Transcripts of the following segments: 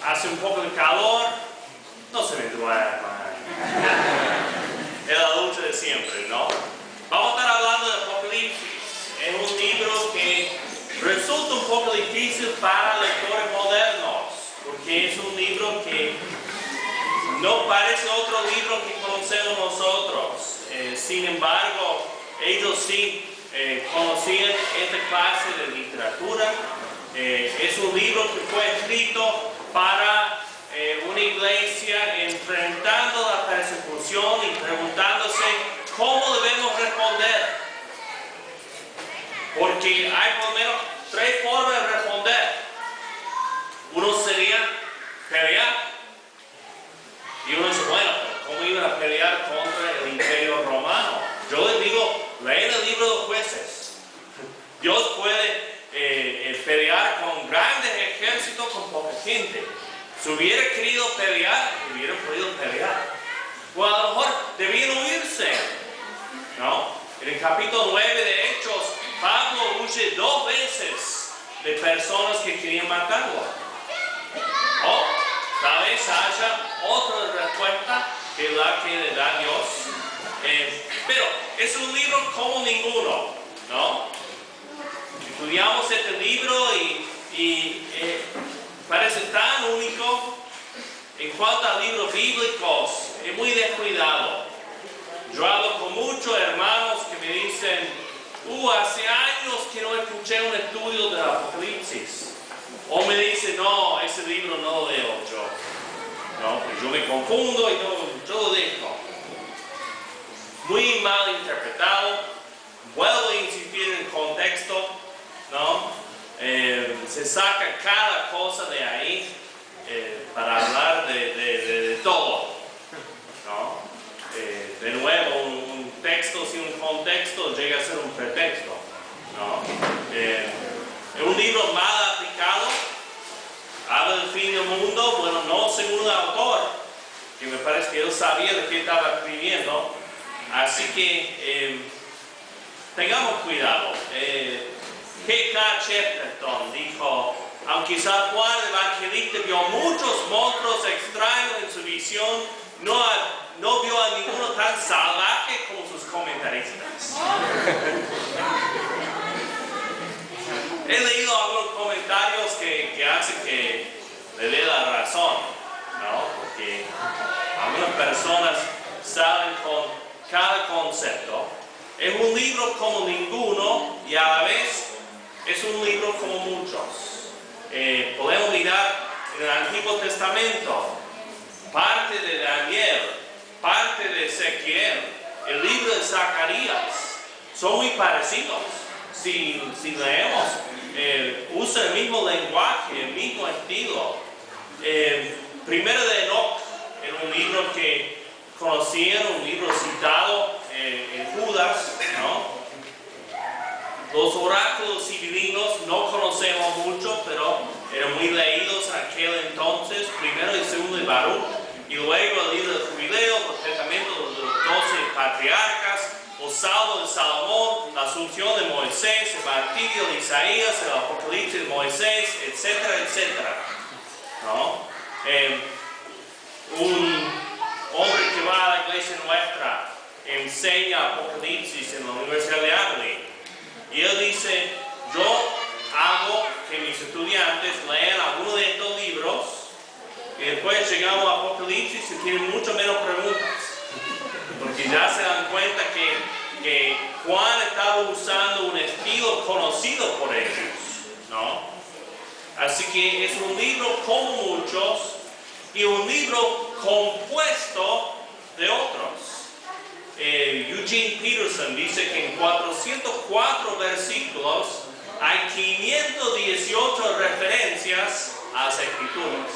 hace un poco de calor, no se me duerma. Es la lucha de siempre, ¿no? Vamos a estar hablando de Apocalipsis. Es un libro que resulta un poco difícil para lectores modernos, porque es un libro que no parece otro libro que conocemos nosotros. Sin embargo, ellos sí conocían esta clase de literatura. Es un libro que fue escrito para una iglesia enfrentando la persecución y preguntándose cómo debemos responder. Porque hay por lo menos 3 formas de responder. Uno sería pelear. Y uno dice, bueno, ¿cómo iban a pelear contra el imperio romano? Yo les digo, leen el libro de Jueces. Dios puede pelear con grandes ejércitos, con poca gente. Si hubiera querido pelear, hubiera podido pelear. O a lo mejor debían huirse, ¿no? En el capítulo 9 de Hechos, Pablo huye 2 veces de personas que querían matarlo. O tal vez haya otra respuesta que la que le da Dios. Pero es un libro como ninguno, ¿no? Estudiamos este libro y parece tan único. En cuanto a libros bíblicos, es muy descuidado. Yo hablo con muchos hermanos que me dicen, hace años que no escuché un estudio del Apocalipsis. O me dicen, no, ese libro no lo leo yo. No, pues yo me confundo y yo lo dejo. Muy mal interpretado. Vuelvo a insistir en el contexto, ¿no? Se saca cada cosa de ahí para hablar de todo, ¿no? De nuevo, un texto sin un contexto llega a ser un pretexto, ¿no? Es un libro mal aplicado, habla del fin del mundo, bueno, no según el autor, que me parece que él sabía de qué estaba escribiendo, así que tengamos cuidado. G.K. Chesterton dijo, aunque San Juan el Evangelista vio muchos monstruos extraños en su visión, no vio a ninguno tan salvaje como sus comentaristas. He leído algunos comentarios que hacen que le dé la razón, ¿no? Porque algunas personas salen con cada concepto. Es un libro como ninguno y a la vez es un libro como muchos. Podemos mirar en el Antiguo Testamento, parte de Daniel, parte de Ezequiel, el libro de Zacarías, son muy parecidos. Si leemos, usa el mismo lenguaje, el mismo estilo. Primero de Enoch era un libro que conocían, un libro citado en Judas, ¿no? Los oráculos divinos no conocemos mucho, pero eran muy leídos en aquel entonces, primero y segundo de Baruch, y luego el libro del Jubileo, los testamentos de los 12 patriarcas, los salmos de Salomón, la asunción de Moisés, el martirio de Isaías, el Apocalipsis de Moisés, etcétera, etcétera, ¿no? Un hombre que va a la iglesia nuestra enseña Apocalipsis en la Universidad de Abilene. Y él dice, yo hago que mis estudiantes lean alguno de estos libros y después llegamos a Apocalipsis y tienen mucho menos preguntas. Porque ya se dan cuenta que Juan estaba usando un estilo conocido por ellos, ¿no? Así que es un libro como muchos y un libro compuesto de otros. Eugene Peterson dice que en 404 versículos hay 518 referencias a las Escrituras.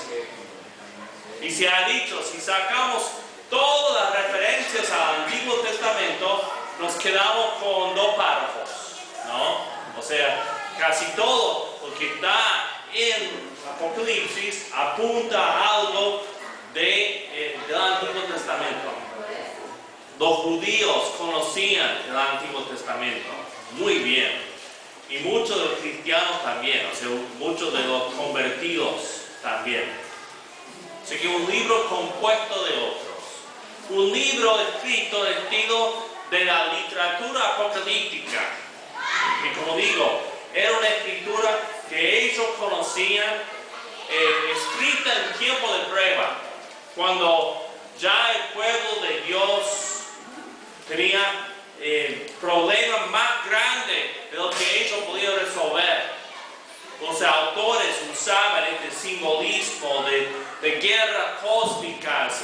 Y se ha dicho, si sacamos todas las referencias al Antiguo Testamento, nos quedamos con 2 párrafos, ¿no? O sea, casi todo lo que está en Apocalipsis apunta a algo del Antiguo Testamento. Los judíos conocían el Antiguo Testamento muy bien, y muchos de los cristianos también, o sea, muchos de los convertidos también. Así que un libro compuesto de otros. Un libro escrito en estilo de la literatura apocalíptica. Y como digo, era una escritura que ellos conocían, escrita en tiempo de prueba, cuando ya el pueblo de Dios tenía problemas más grandes de lo que ellos podían resolver. Los autores usaban este simbolismo de guerras cósmicas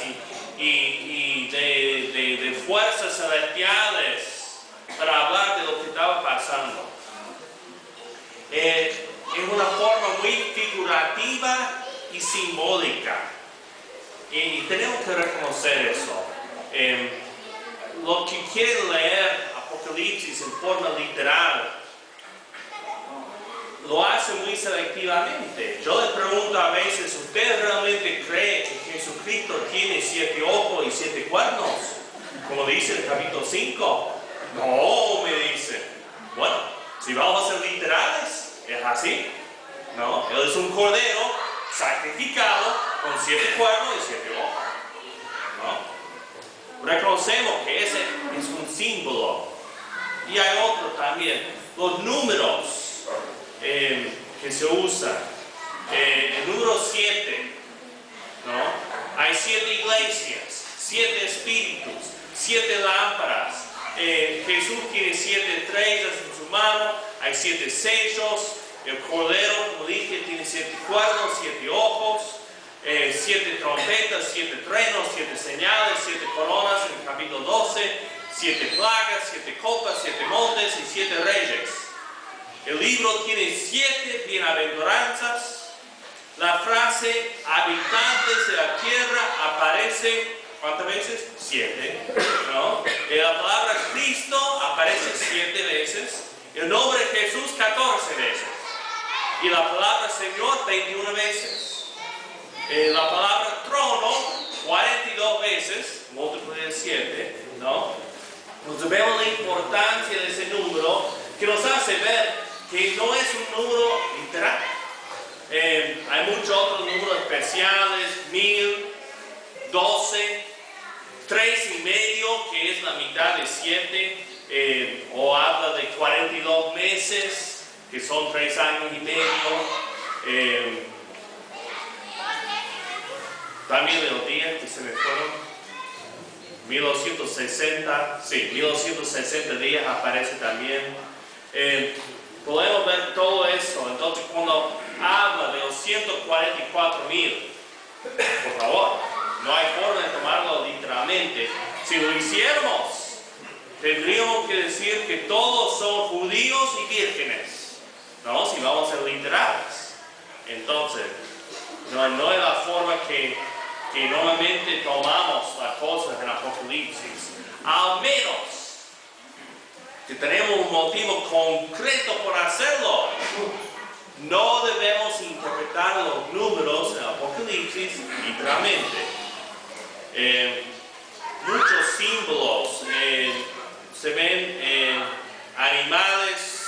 y de fuerzas celestiales para hablar de lo que estaba pasando. Es una forma muy figurativa y simbólica. Y tenemos que reconocer eso. Los que quieren leer Apocalipsis en forma literal lo hacen muy selectivamente. Yo les pregunto a veces, ¿usted realmente cree que Jesucristo tiene 7 ojos y 7 cuernos? Como dice el capítulo 5. No, me dicen. Bueno, si vamos a ser literales, es así. No, Él es un cordero sacrificado con 7 cuernos y 7 ojos. ¿No? Reconocemos que ese es un símbolo. Y hay otro también. Los números que se usan. El número 7, ¿no? Hay 7 iglesias, 7 espíritus, 7 lámparas. Jesús tiene 7 estrellas en su mano, hay 7 sellos. El cordero, como dije, tiene 7 cuernos, 7 ojos, 7 trompetas, 7 truenos, 7 señales, 7 coronas en el capítulo 12, 7 plagas, 7 copas, 7 montes y 7 reyes. El libro tiene 7 bienaventuranzas. La frase habitantes de la tierra aparece, ¿cuántas veces? 7. ¿No? La palabra Cristo aparece 7 veces. El nombre de Jesús 14 veces. Y la palabra Señor 21 veces. La palabra trono 42 veces, múltiplo de 7. ¿No? Entonces vemos la importancia de ese número que nos hace ver que no es un número literal. Hay muchos otros números especiales, 1000, 12, 3,5, que es la mitad de 7, o habla de 42 meses, que son 3 años y medio. También de los días que se me fueron, 1260, sí, 1260 días aparece también. Podemos ver todo eso. Entonces, cuando habla de los 144,000, por favor, no hay forma de tomarlo literalmente. Si lo hiciéramos, tendríamos que decir que todos son judíos y vírgenes, ¿no? Si vamos a ser literales. Entonces, no es la forma que normalmente tomamos las cosas en Apocalipsis. Al menos que tenemos un motivo concreto por hacerlo. No debemos interpretar los números en Apocalipsis literalmente. Muchos símbolos se ven en animales,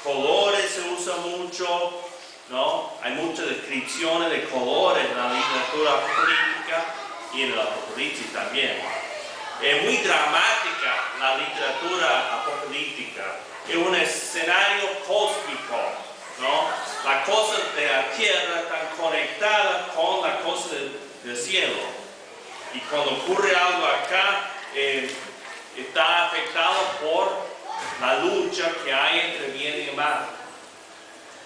colores se usa mucho, ¿no? Hay muchas descripciones de colores en la literatura apocalíptica y en el Apocalipsis también. Es muy dramática la literatura apocalíptica. Es un escenario cósmico, ¿no? Las cosas de la tierra están conectadas con las cosas del cielo. Y cuando ocurre algo acá, está afectado por la lucha que hay entre bien y mal.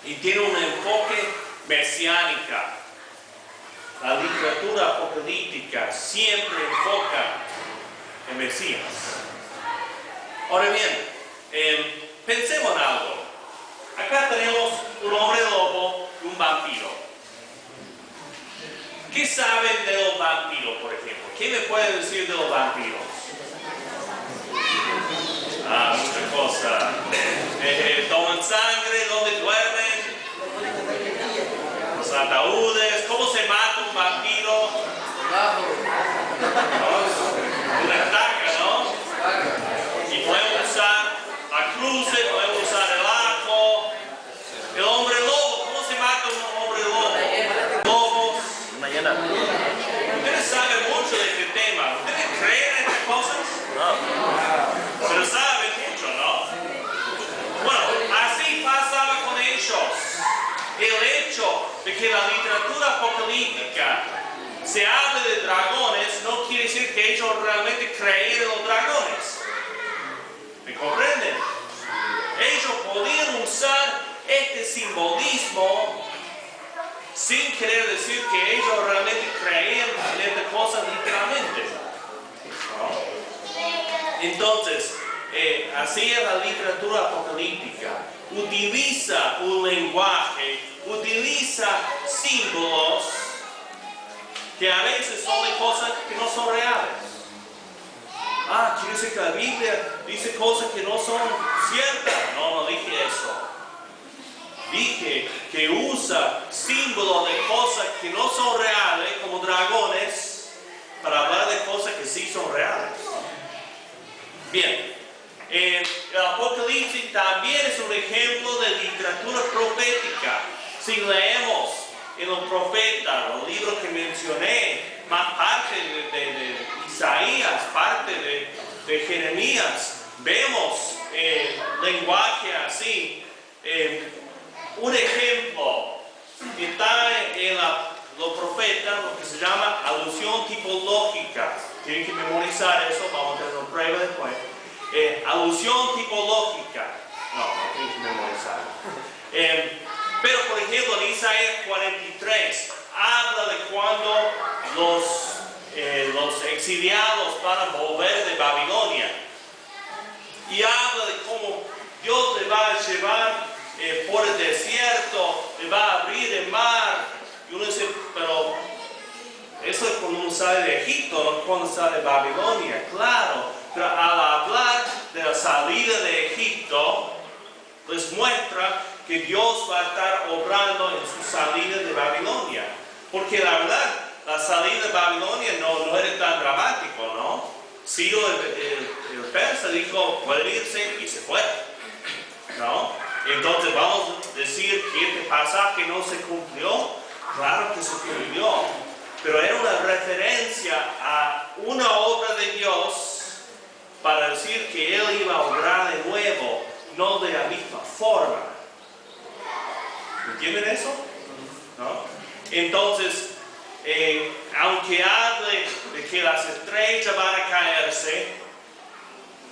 Y tiene un enfoque mesiánico. La literatura apocalíptica siempre enfoca en Mesías. Ahora bien, pensemos en algo. Acá tenemos un hombre lobo y un vampiro. ¿Qué saben de los vampiros, por ejemplo? ¿Qué me pueden decir de los vampiros? Muchas cosas. Toman sangre, ¿dónde duermen? Los ataúdes. ¿Cómo se mata un vampiro? Una estaca, ¿no? Y podemos usar la cruz, podemos usar el arco. El hombre lobo, ¿cómo se mata un hombre lobo? Lobos. Una hiena. creían en los dragones. ¿Me comprenden? Ellos podían usar este simbolismo sin querer decir que ellos realmente creían en esta cosa literalmente, ¿no? Entonces, así es la literatura apocalíptica. Utiliza un lenguaje, utiliza símbolos que a veces son de cosas que no son reales. Quiere decir que la Biblia dice cosas que no son ciertas. No dije eso. Dije que usa símbolos de cosas que no son reales, como dragones, para hablar de cosas que sí son reales. Bien, el Apocalipsis también es un ejemplo de literatura profética. Si leemos en los profetas, los libros que mencioné, más parte de Isaías, parte de Jeremías, vemos lenguaje así. Un ejemplo está en los profetas, lo que se llama alusión tipológica. Tienen que memorizar eso, vamos a tener una prueba después. Alusión tipológica. No tienen que memorizar. Pero por ejemplo en Isaías 43 habla de cuando los exiliados van a volver de Babilonia. Y habla de cómo Dios le va a llevar por el desierto, le va a abrir el mar. Y uno dice, pero eso es cuando uno sale de Egipto, no cuando sale de Babilonia, claro. Pero al hablar de la salida de Egipto, les muestra que Dios va a estar obrando en su salida de Babilonia. Porque la verdad, la salida de Babilonia no era tan dramático, ¿no? Ciro el persa dijo, puede irse, y se fue, ¿no? Entonces vamos a decir que este pasaje no se cumplió. Claro que se cumplió, pero era una referencia a una obra de Dios para decir que Él iba a obrar de nuevo, no de la misma forma. ¿Entienden eso? ¿No? Entonces, aunque hable de que las estrellas van a caerse,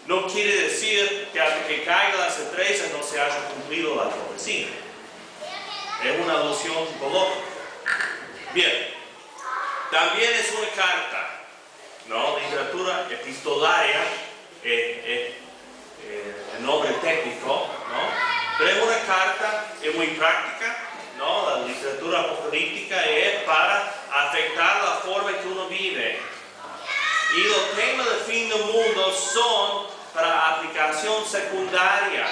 no quiere decir que hasta que caigan las estrellas no se haya cumplido la profecía. Es una alusión tipológica. Bien, también es una carta, ¿no? Literatura epistolaria, el nombre técnico, ¿no? Pero es una carta, es muy práctica, ¿no? La literatura apocalíptica es para afectar la forma en que uno vive. Y los temas del fin del mundo son para aplicación secundaria.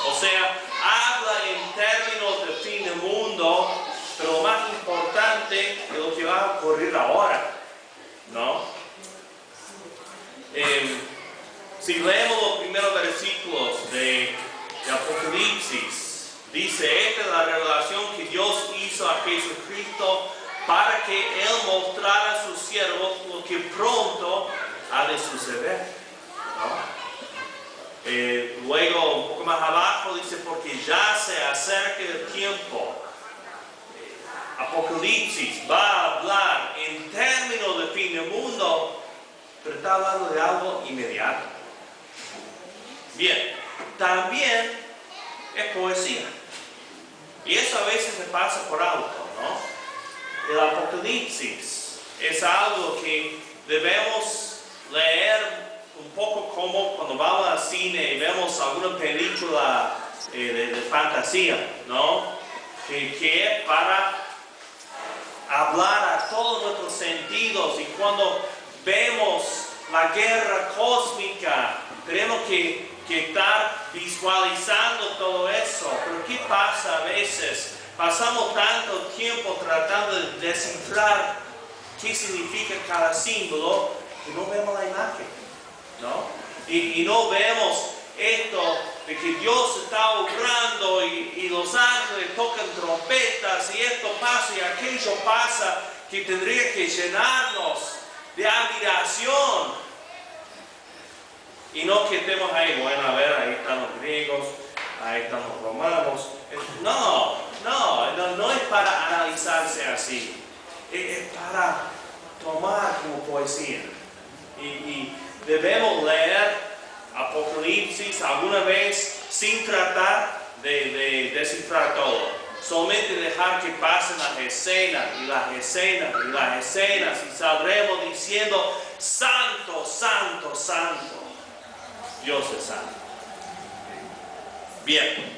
O sea, habla en términos del fin del mundo, pero lo más importante es lo que va a ocurrir ahora, ¿no? Si leemos los primeros versículos de Apocalipsis, dice, esta es la revelación que Dios hizo a Jesucristo para que Él mostrara a sus siervos lo que pronto ha de suceder, ¿no? Luego, un poco más abajo, dice, porque ya se acerca el tiempo. Apocalipsis va a hablar en términos de fin del mundo, pero está hablando de algo inmediato. Bien, también es poesía. Y eso a veces se pasa por alto, ¿no? El Apocalipsis es algo que debemos leer un poco como cuando vamos al cine y vemos alguna película de fantasía, ¿no? Que es para hablar a todos nuestros sentidos, y cuando vemos la guerra cósmica tenemos que estar visualizando todo eso. Pero ¿qué pasa a veces? Pasamos tanto tiempo tratando de descifrar qué significa cada símbolo que no vemos la imagen, ¿no? Y no vemos esto de que Dios está obrando y los ángeles tocan trompetas y esto pasa y aquello pasa, que tendría que llenarnos de admiración. Y no que estemos ahí, bueno, a ver, ahí están los griegos, ahí están los romanos. No es para analizarse así. Es para tomar como poesía. Y debemos leer Apocalipsis alguna vez sin tratar de descifrar todo. Solamente dejar que pasen las escenas y las escenas y las escenas y saldremos diciendo, santo, santo, santo. Dios es santo. Bien.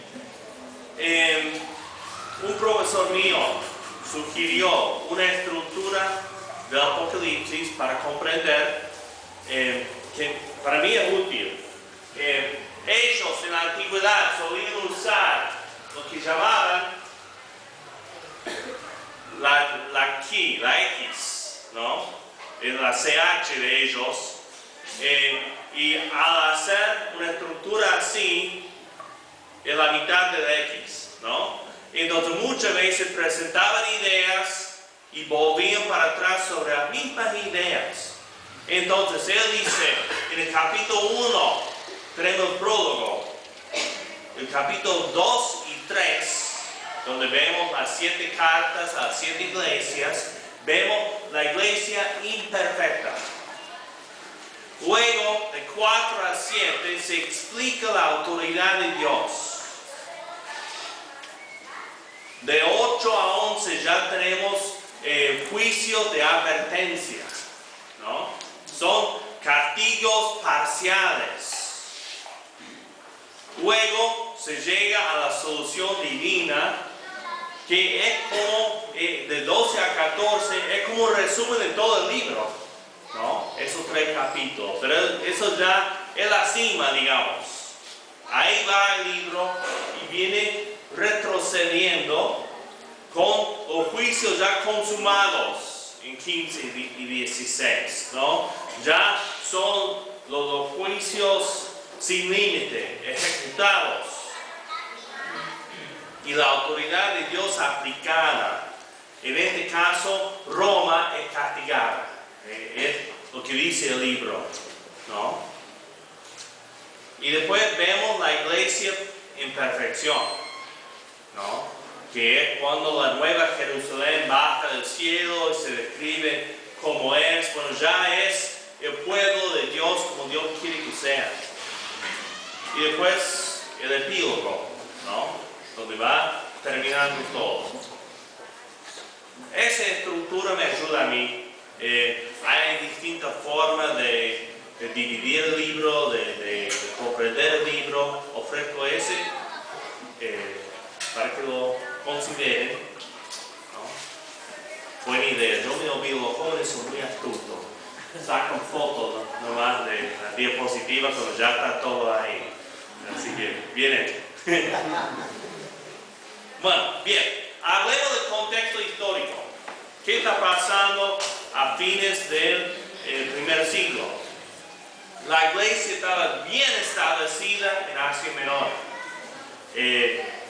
Un profesor mío sugirió una estructura del Apocalipsis para comprender que para mí es útil. Ellos en la antigüedad solían usar lo que llamaban la X, ¿no? La CH de ellos. Y al hacer una estructura así, en la mitad de la X, ¿no? Entonces muchas veces presentaban ideas y volvían para atrás sobre las mismas ideas. Entonces él dice, en el capítulo 1 tenemos el prólogo, el capítulo 2 y 3, donde vemos las 7 cartas a las 7 iglesias, vemos la iglesia imperfecta. Luego, de 4 a 7, se explica la autoridad de Dios. De 8 a 11 ya tenemos juicios de advertencia, ¿no? Son castigos parciales. Luego se llega a la solución divina, que es como, de 12 a 14, es como un resumen de todo el libro, ¿no? Esos 3 capítulos, pero eso ya es la cima, digamos. Ahí va el libro y viene retrocediendo con los juicios ya consumados en 15 y 16, ¿no? Ya son los juicios sin límite, ejecutados. Y la autoridad de Dios aplicada. En este caso, Roma es castigada. Es lo que dice el libro, ¿no? Y después vemos la iglesia en perfección, ¿no? Que es cuando la nueva Jerusalén baja del cielo y se describe como es, bueno, ya es el pueblo de Dios como Dios quiere que sea. Y después el epílogo, ¿no? Donde va terminando todo. Esa estructura me ayuda a mí. Hay distintas formas de dividir el libro, de comprender el libro. Ofrezco ese para que lo consideren, ¿no? Buena idea. Yo me olvido, los jóvenes son muy astutos. Sacan fotos nomás de la diapositiva cuando ya está todo ahí. Así que, bien hecho. Bueno, bien. Hablemos del contexto histórico. ¿Qué está pasando a fines del primer siglo? La iglesia estaba bien establecida en Asia Menor.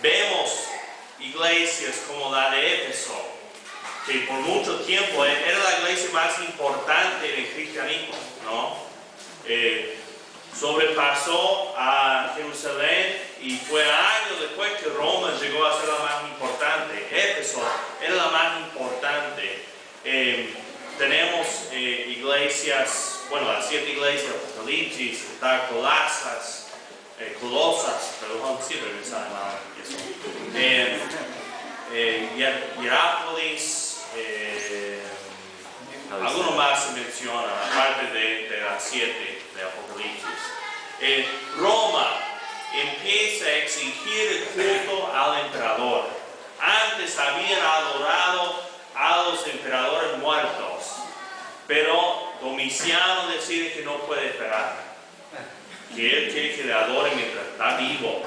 Vemos iglesias como la de Éfeso, que por mucho tiempo era la iglesia más importante del cristianismo, ¿no? Sobrepasó a Jerusalén y fue años después que Roma llegó a ser la más importante. Éfeso era la más importante. Tenemos iglesias, bueno, las 7 iglesias, Apocalipsis, está Colosas, perdón, siempre me sale mal eso. Hierápolis, algunos más se mencionan, aparte de las 7 de Apocalipsis. Roma empieza a exigir el culto al emperador. Antes habían adorado a los emperadores muertos, pero Domiciano decide que no puede esperar, que él quiere que le adoren mientras está vivo.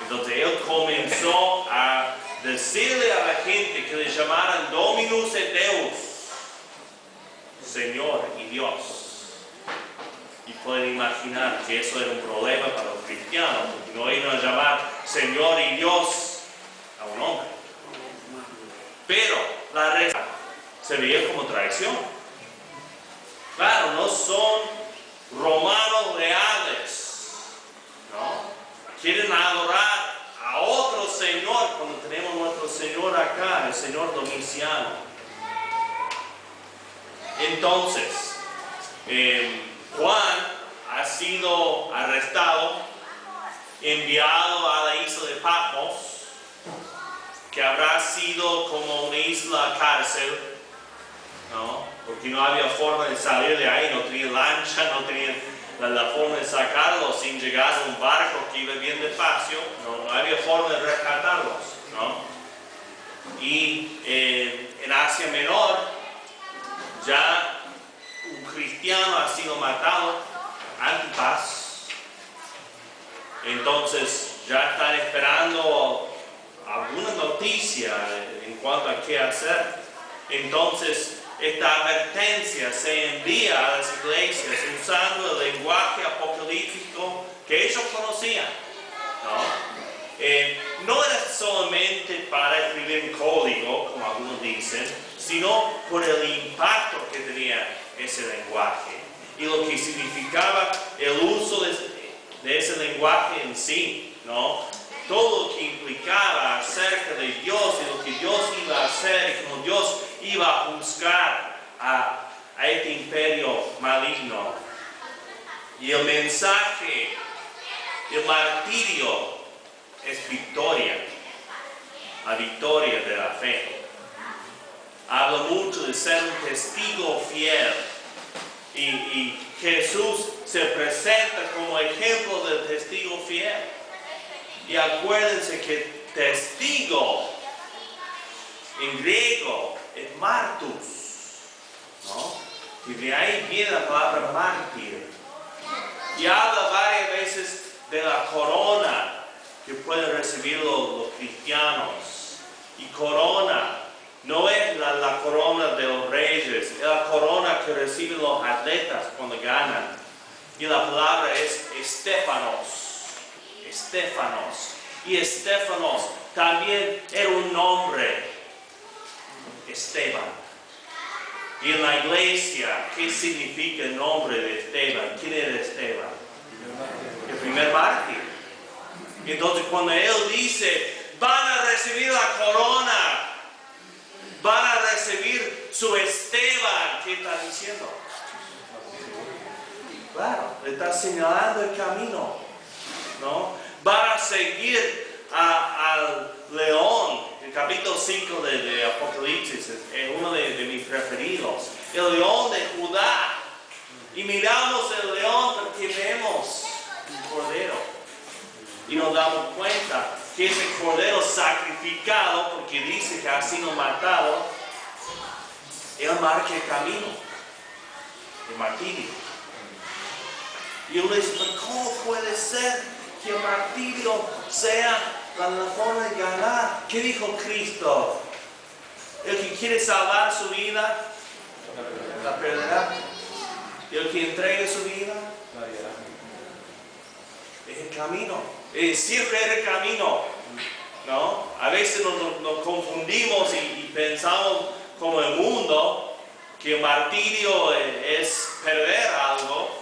Entonces él comenzó a decirle a la gente que le llamaran Dominus et Deus, Señor y Dios. Y pueden imaginar que eso era un problema para los cristianos, porque no iban a llamar Señor y Dios a un hombre. Pero la respuesta se veía como traición. Claro, no son romanos leales, ¿no? Quieren adorar a otro Señor cuando tenemos nuestro Señor acá, el Señor Domiciano. Entonces, Juan sido arrestado, enviado a la isla de Patmos, que habrá sido como una isla cárcel, ¿no? Porque no había forma de salir de ahí, no tenía lancha, no tenía la forma de sacarlos sin llegar a un barco que iba bien despacio, no había forma de rescatarlos, ¿no? Y en Asia Menor ya un cristiano ha sido matado, Antipas. Entonces ya están esperando alguna noticia en cuanto a qué hacer. Entonces esta advertencia se envía a las iglesias usando el lenguaje apocalíptico que ellos conocían, ¿no? No era solamente para escribir en código, como algunos dicen, sino por el impacto que tenía ese lenguaje y lo que significaba el uso de ese lenguaje en sí, ¿no? Todo lo que implicaba acerca de Dios y lo que Dios iba a hacer y cómo Dios iba a juzgar a este imperio maligno. Y el mensaje, el martirio, es victoria, la victoria de la fe. Habla mucho de ser un testigo fiel y Jesús se presenta como ejemplo del testigo fiel. Y acuérdense que testigo en griego es martus, ¿no? Y de ahí viene la palabra mártir. Y habla varias veces de la corona que pueden recibir los cristianos. Y corona no es la corona de los reyes, es la corona que reciben los atletas cuando ganan. Y la palabra es estéfanos. Estéfanos. Y Estéfanos también era un nombre, Esteban. Y en la iglesia, ¿qué significa el nombre de Esteban? ¿Quién era Esteban? El primer mártir. Entonces cuando él dice, van a recibir la corona, van a recibir su Esteban, ¿qué está diciendo? Claro, le está señalando el camino, ¿no? Van a seguir al león. El capítulo 5 de Apocalipsis es uno de mis preferidos. El león de Judá. Y miramos el león porque vemos un cordero. Y nos damos cuenta que ese cordero sacrificado, porque dice que ha sido matado, él marca el camino, el martirio. Y uno dice, pero ¿cómo puede ser que el martirio sea la forma de ganar? ¿Qué dijo Cristo? El que quiere salvar su vida, la perderá. Y el que entregue su vida, es el camino. Siempre es el camino, ¿no? A veces nos confundimos y pensamos como el mundo que el martirio es perder algo,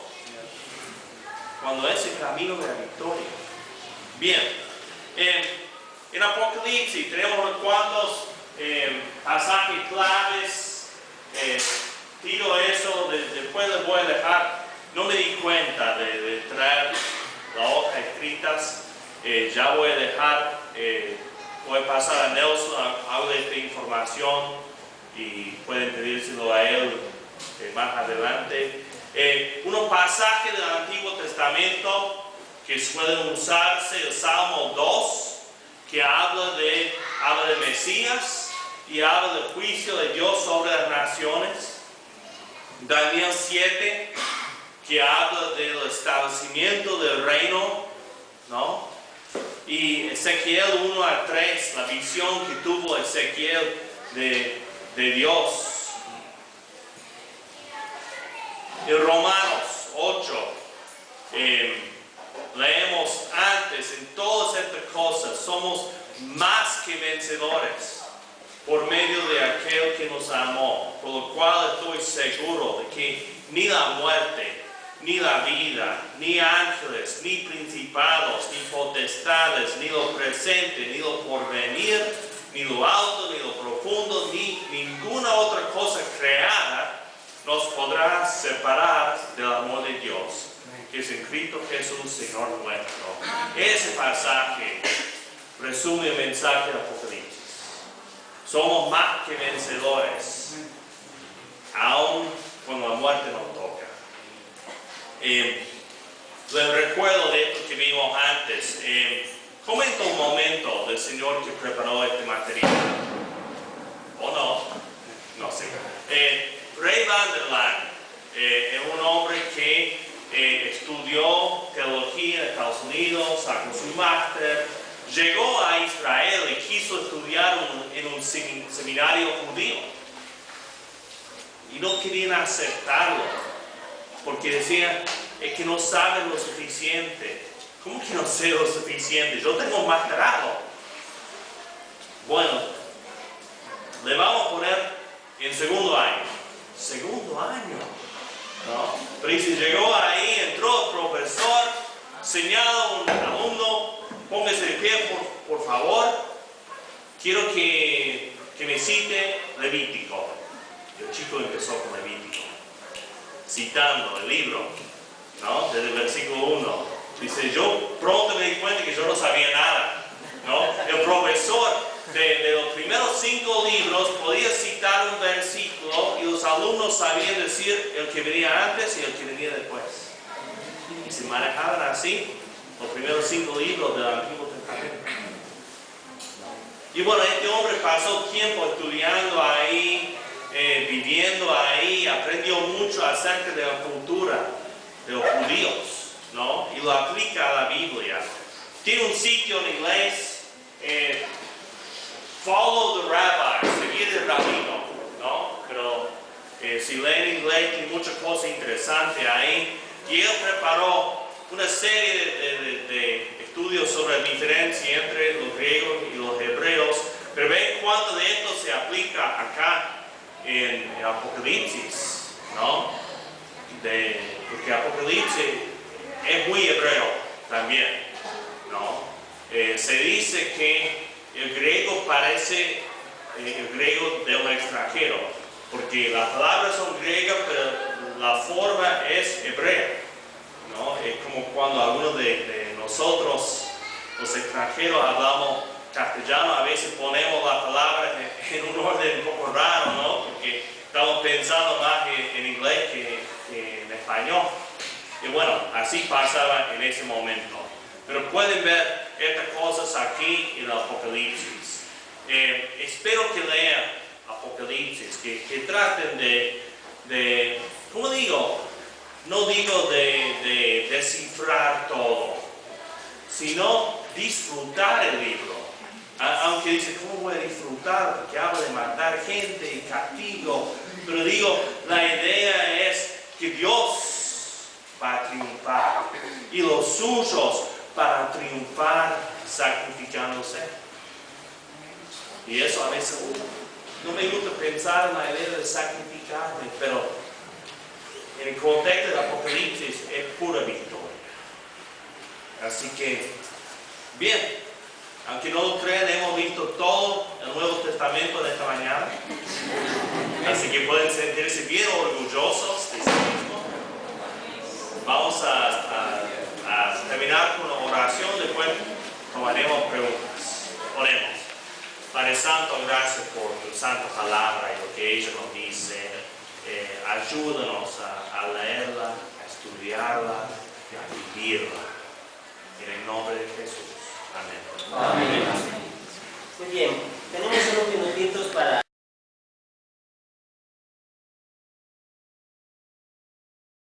cuando es el camino de la victoria. Bien, en Apocalipsis tenemos unos cuantos pasajes claves. Tiro eso, después les voy a dejar. No me di cuenta de traer la hoja escritas. Ya voy a dejar, voy a pasar a Nelson algo de esta información y pueden pedírselo a él más adelante. Unos pasajes del Antiguo Testamento que suelen usarse, el Salmo 2, que habla de Mesías y habla del juicio de Dios sobre las naciones. Daniel 7, que habla del establecimiento del reino, ¿no? Y Ezequiel 1 al 3, la visión que tuvo Ezequiel de Dios. En Romanos 8, leemos antes, en todas estas cosas somos más que vencedores por medio de aquel que nos amó, por lo cual estoy seguro de que ni la muerte, ni la vida, ni ángeles, ni principados, ni potestades, ni lo presente, ni lo porvenir, ni lo alto, ni lo profundo, ni ninguna otra cosa creada nos podrá separar del amor de Dios, que es en Cristo Jesús, Señor nuestro? Ese pasaje resume el mensaje del Apocalipsis. Somos más que vencedores, aun cuando la muerte nos toca. Les recuerdo de esto que vimos antes. Comenta un momento del Señor que preparó este material. ¿O no? No sé. Ray Vander Laan es un hombre que estudió teología en Estados Unidos, sacó su máster, llegó a Israel y quiso estudiar en un seminario judío. Y no querían aceptarlo, porque decían, es que no saben lo suficiente. ¿Cómo que no sé lo suficiente? Yo tengo un masterado. Bueno, le vamos a poner en segundo año. Segundo año, ¿no? Pero si llegó ahí, entró el profesor, señaló un alumno, póngase de pie, por favor. Quiero que me cite Levítico. El chico empezó con Levítico, citando el libro, ¿no? Desde el versículo 1. Dice, yo pronto me di cuenta que yo no sabía nada, ¿no? El profesor de los primeros 5 libros podía citar un versículo y los alumnos sabían decir el que venía antes y el que venía después. Y se manejaban así los primeros 5 libros del Antiguo Testamento. Y bueno, este hombre pasó tiempo estudiando ahí, viviendo ahí, aprendió mucho acerca de la cultura de los judíos, ¿no? Y lo aplica a la Biblia. Tiene un sitio en inglés, Follow the Rabbi, seguir el rabino, ¿no? Pero si leen inglés, tiene muchas cosas interesantes ahí. Y él preparó una serie de estudios sobre la diferencia entre los griegos y los hebreos. Pero ven cuánto de esto se aplica acá en Apocalipsis, ¿no? Porque Apocalipsis es muy hebreo también, ¿no? Se dice que el griego parece el griego de un extranjero, porque las palabras son griegas, pero la forma es hebrea, ¿no? Es como cuando algunos de nosotros, los extranjeros, hablamos castellano, a veces ponemos las palabras en un orden un poco raro, ¿no? Porque estamos pensando más en inglés que en español. Y bueno, así pasaba en ese momento. Pero pueden ver estas cosas aquí en el Apocalipsis. Espero que lean Apocalipsis, que traten de, ¿cómo digo? No digo de descifrar todo, sino disfrutar el libro. Aunque dice, ¿cómo voy a disfrutar? Porque habla de matar gente y castigo. Pero digo, la idea es que Dios va a triunfar y los suyos para triunfar sacrificándose. Y eso a veces no me gusta pensar en la idea de sacrificarme, pero en el contexto del Apocalipsis es pura victoria. Así que, bien. Aunque no lo crean, hemos visto todo el Nuevo Testamento de esta mañana. Así que pueden sentirse bien orgullosos de sí mismos. Vamos a terminar con una oración, después tomaremos preguntas. Oremos. Padre Santo, gracias por tu santa palabra y lo que ella nos dice. Ayúdanos a leerla, a estudiarla y a vivirla. En el nombre